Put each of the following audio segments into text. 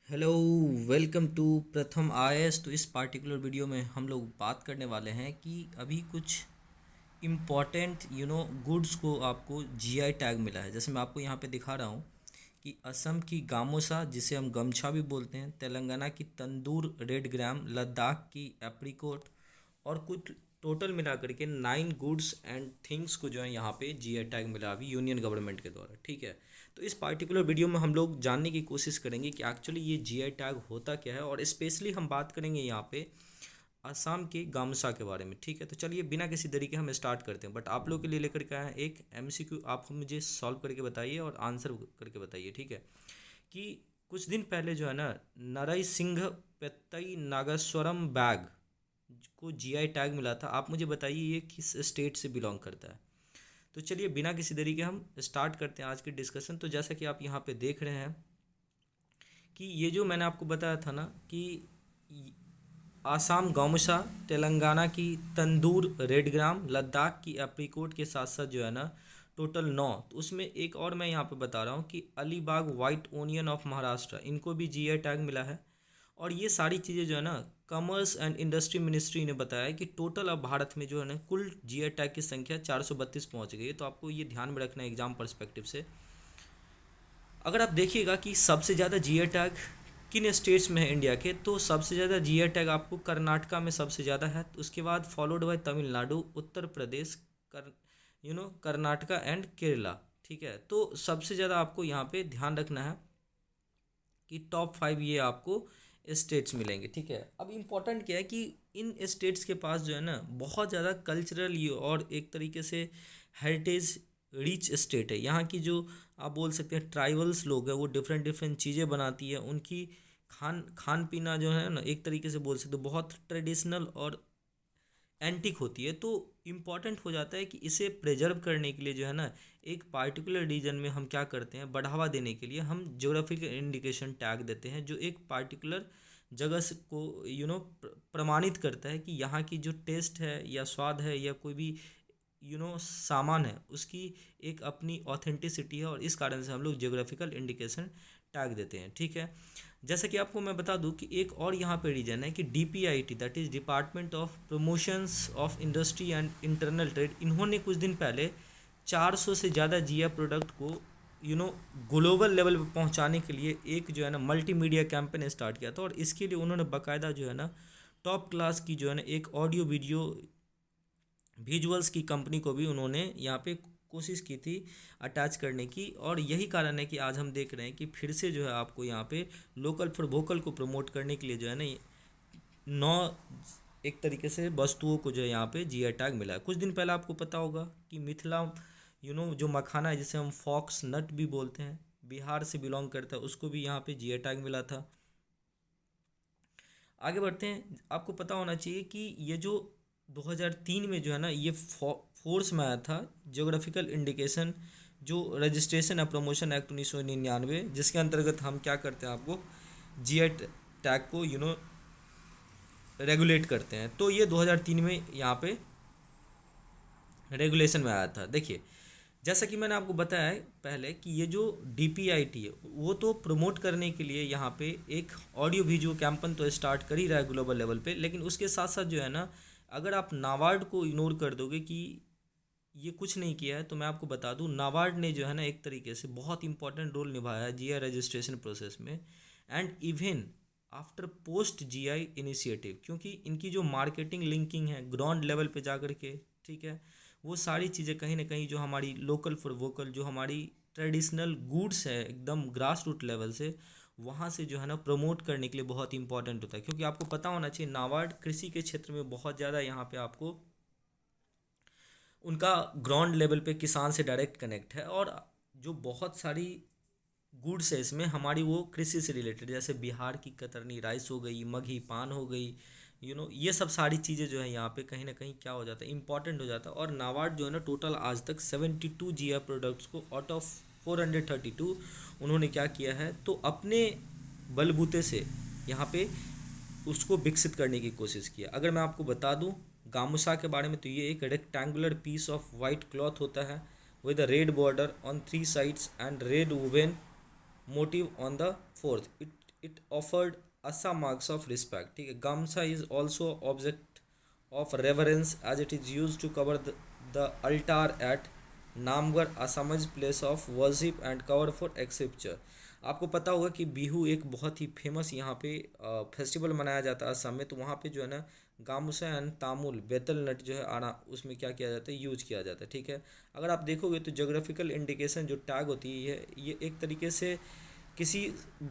Hello. Welcome to प्रथम IAS. तो इस पार्टिकुलर वीडियो में हम लोग बात करने वाले हैं कि अभी कुछ इम्पॉर्टेंट गुड्स को आपको जीआई टैग मिला है। जैसे मैं आपको यहाँ पे दिखा रहा हूँ कि असम की गामोसा, जिसे हम गमछा भी बोलते हैं, तेलंगाना की तंदूर रेड ग्राम, लद्दाख की एप्रिकॉट और कुछ टोटल मिला करके 9 गुड्स एंड थिंग्स को जो है यहाँ पे जीआई टैग मिला अभी यूनियन गवर्नमेंट के द्वारा। ठीक है। तो इस पार्टिकुलर वीडियो में हम लोग जानने की कोशिश करेंगे कि एक्चुअली ये जीआई टैग होता क्या है, और स्पेशली हम बात करेंगे यहाँ पे असम के गामसा के बारे में। ठीक है। तो चलिए बिना किसी देरी के हम स्टार्ट करते हैं। बट आप लोग के लिए लेकर के आए हैं एक एमसीक्यू। आप मुझे सॉल्व करके बताइए और आंसर करके बताइए। ठीक है। कि कुछ दिन पहले जो है ना, नरई सिंह पेत्तई नागेश्वरम बैग को जीआई टैग मिला था। आप मुझे बताइए ये किस स्टेट से बिलोंग करता है। तो चलिए बिना किसी देरी के हम स्टार्ट करते हैं आज की डिस्कशन। तो जैसा कि आप यहाँ पे देख रहे हैं कि ये जो मैंने आपको बताया था ना कि आसाम गौमुसा, तेलंगाना की तंदूर रेड ग्राम, लद्दाख की एप्रिकॉट के साथ साथ जो है ना टोटल 9। तो उसमें एक और मैं यहाँ पे बता रहा हूँ कि Alibag white onion of Maharashtra, इनको भी जीआई टैग मिला है। और ये सारी चीज़ें जो है ना, कॉमर्स एंड इंडस्ट्री मिनिस्ट्री ने बताया कि टोटल अब भारत में जो है ना कुल जीआई टैग की संख्या 432 पहुंच गई है। तो आपको ये ध्यान में रखना है एग्जाम पर्सपेक्टिव से। अगर आप देखिएगा कि सबसे ज़्यादा जीआई टैग किन स्टेट्स में है इंडिया के, तो सबसे ज़्यादा जीआई टैग आपको कर्नाटका में सबसे ज़्यादा है। तो उसके बाद फॉलोड बाय तमिलनाडु, उत्तर प्रदेश, कर कर्नाटका एंड केरला। ठीक है। तो सबसे ज़्यादा आपको यहाँ पे ध्यान रखना है कि टॉप 5 ये आपको स्टेट्स मिलेंगे। ठीक है। अब इम्पोर्टेंट क्या है कि इन स्टेट्स के पास जो है ना बहुत ज़्यादा कल्चरल ये और एक तरीके से हेरिटेज रिच स्टेट है। यहाँ की जो आप बोल सकते हैं ट्राइबल्स लोग हैं, वो डिफरेंट डिफरेंट चीज़ें बनाती है। उनकी खान खान पीना जो है ना, एक तरीके से बोल सकते हो बहुत ट्रेडिशनल और एंटिक होती है। तो इम्पॉर्टेंट हो जाता है कि इसे प्रिजर्व करने के लिए जो है ना, एक पार्टिकुलर रीजन में हम क्या करते हैं, बढ़ावा देने के लिए हम ज्योग्राफिकल इंडिकेशन टैग देते हैं, जो एक पार्टिकुलर जगह से को प्रमाणित करता है कि यहाँ की जो टेस्ट है या स्वाद है या कोई भी सामान है, उसकी एक अपनी ऑथेंटिसिटी है। और इस कारण से हम लोग ज्योग्राफिकल इंडिकेशन टैग देते हैं। ठीक है। जैसे कि आपको मैं बता दूं कि एक और यहाँ पे रीजन है कि DPIT, that is department of promotions of industry and internal trade, इन्होंने कुछ दिन पहले 400 से ज़्यादा जीआई प्रोडक्ट को ग्लोबल लेवल पे पहुंचाने के लिए एक जो है ना मल्टीमीडिया कैंपेन स्टार्ट किया था। और इसके लिए उन्होंने बाकायदा जो है ना टॉप क्लास की जो है ना एक ऑडियो वीडियो विजुअल्स की कंपनी को भी उन्होंने यहाँ पे कोशिश की थी अटैच करने की। और यही कारण है कि आज हम देख रहे हैं कि फिर से जो है आपको यहाँ पे लोकल फॉर वोकल को प्रमोट करने के लिए जो है ना 9 एक तरीके से वस्तुओं को जो है यहाँ पे जीआई टैग मिला है। कुछ दिन पहले आपको पता होगा कि मिथिला जो मखाना है, जिसे हम फॉक्स नट भी बोलते हैं, बिहार से बिलोंग करता है, उसको भी यहाँ पे जीआई टैग मिला था। आगे बढ़ते हैं। आपको पता होना चाहिए कि ये जो 2003 में जो है ना ये फोर्स में आया था ज्योग्राफिकल इंडिकेशन, जो रजिस्ट्रेशन एंड प्रमोशन एक्ट 1999, जिसके अंतर्गत हम क्या करते हैं, आपको जीआई टैग को रेगुलेट करते हैं। तो ये 2003 में यहाँ पे रेगुलेशन में आया था। देखिए, जैसा कि मैंने आपको बताया है पहले कि ये जो डीपीआईटी है वो तो प्रमोट करने के लिए यहाँ पे एक ऑडियो वीडियो कैंपन तो स्टार्ट कर ही रहा है ग्लोबल लेवल पे, लेकिन उसके साथ साथ जो है ना, अगर आप नाबार्ड को इग्नोर कर दोगे कि ये कुछ नहीं किया है, तो मैं आपको बता दूं नाबार्ड ने जो है ना एक तरीके से बहुत इंपॉर्टेंट रोल निभाया है जीआई रजिस्ट्रेशन प्रोसेस में। And even after post GI initiative, क्योंकि इनकी जो मार्केटिंग लिंकिंग है ग्राउंड लेवल पे जा कर के, ठीक है, वो सारी चीज़ें कहीं ना कहीं जो हमारी लोकल फॉर वोकल, जो हमारी ट्रेडिशनल गुड्स है एकदम ग्रास रूट लेवल से, वहाँ से जो है ना प्रमोट करने के लिए बहुत इंपॉर्टेंट होता है। क्योंकि आपको पता होना चाहिए नाबार्ड कृषि के क्षेत्र में बहुत ज़्यादा यहाँ पे आपको उनका ग्राउंड लेवल पे किसान से डायरेक्ट कनेक्ट है। और जो बहुत सारी गुड्स है इसमें हमारी वो कृषि से रिलेटेड, जैसे बिहार की कतरनी राइस हो गई, मगही पान हो गई, ये सब सारी चीज़ें जो है यहाँ पे कहीं ना कहीं क्या हो जाता है, इंपॉर्टेंट हो जाता है। और नाबार्ड जो है ना टोटल आज तक 72 जीआई प्रोडक्ट्स को आउट ऑफ 432 उन्होंने क्या किया है, तो अपने बलबूते से यहाँ पे उसको विकसित करने की कोशिश किया। अगर मैं आपको बता दूं गामुसा के बारे में, तो ये एक rectangular piece of white cloth होता है with a red border on 3 sides and red woven motif on the fourth. It offered as a marks of respect, ठीक है। Gamosa is also object of reverence as it is use to cover the altar at नामगढ़ Assam's place of worship and cover for scripture. आपको पता होगा कि बिहू एक बहुत ही famous यहाँ पे फेस्टिवल मनाया जाता है असम में, तो वहाँ पे जो है ना गामूसा एंड तामुल बेतल नट जो है आना उसमें क्या किया जाता है, यूज किया जाता है, ठीक है। अगर आप देखोगे तो जोग्राफिकल इंडिकेशन जो टैग होती है ये एक तरीके से किसी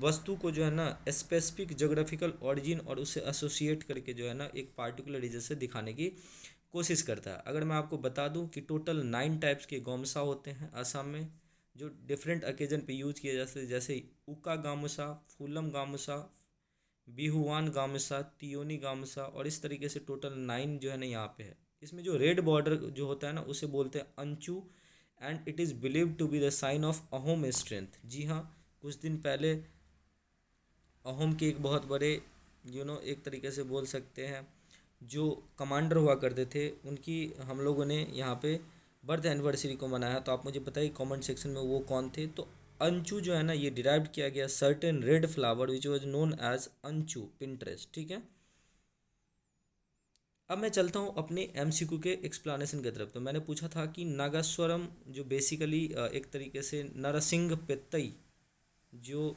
वस्तु को जो है ना स्पेसिफिक जोग्राफिकल ऑरिजिन और उसे एसोसिएट करके जो है ना एक पार्टिकुलर रीजन से दिखाने की कोशिश करता है। अगर मैं आपको बता दूं कि टोटल 9 टाइप्स के गामसा होते हैं असम में, जो डिफरेंट ओकेजन पे यूज किए जाते हैं, जैसे उका गामूसा, फूलम गामूसा, बिहुआन गामूसा, तियोनी गामूसा, और इस तरीके से टोटल 9 जो है ना यहाँ पे है। इसमें जो रेड बॉर्डर जो होता है ना उसे बोलते हैं अंचू, and it is believed to be the sign of Ahom strength. जी हाँ, कुछ दिन पहले अहोम के एक बहुत बड़े एक तरीके से बोल सकते हैं जो कमांडर हुआ करते थे, उनकी हम लोगों ने यहाँ पे बर्थ एनिवर्सरी को मनाया। तो आप मुझे बताइए कमेंट सेक्शन में वो कौन थे। तो अंचू जो है ना ये डिराइव किया गया certain red flower which was known as अंचू पिंटरेस्ट, ठीक है। अब मैं चलता हूँ अपने एमसीक्यू के एक्सप्लेनेशन की तरफ। तो मैंने पूछा था कि नागास्वरम जो बेसिकली एक तरीके से नरसिंह पेत्तई जो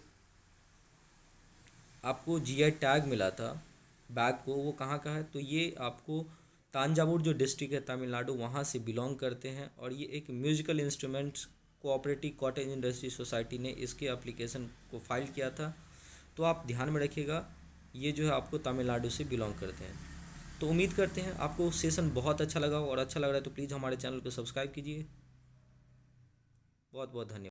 आपको जीआई टैग मिला था बैग को, वो कहाँ का है, तो ये आपको तांजावुर जो डिस्ट्रिक्ट है तमिलनाडु वहाँ से बिलोंग करते हैं। और ये एक musical instruments cooperative cottage industry society ने इसके एप्लीकेशन को फाइल किया था। तो आप ध्यान में रखिएगा ये जो है आपको तमिलनाडु से बिलोंग करते हैं। तो उम्मीद करते हैं आपको सेशन बहुत अच्छा लगा, और अच्छा लग रहा है तो प्लीज़ हमारे चैनल को सब्सक्राइब कीजिए। बहुत बहुत धन्यवाद।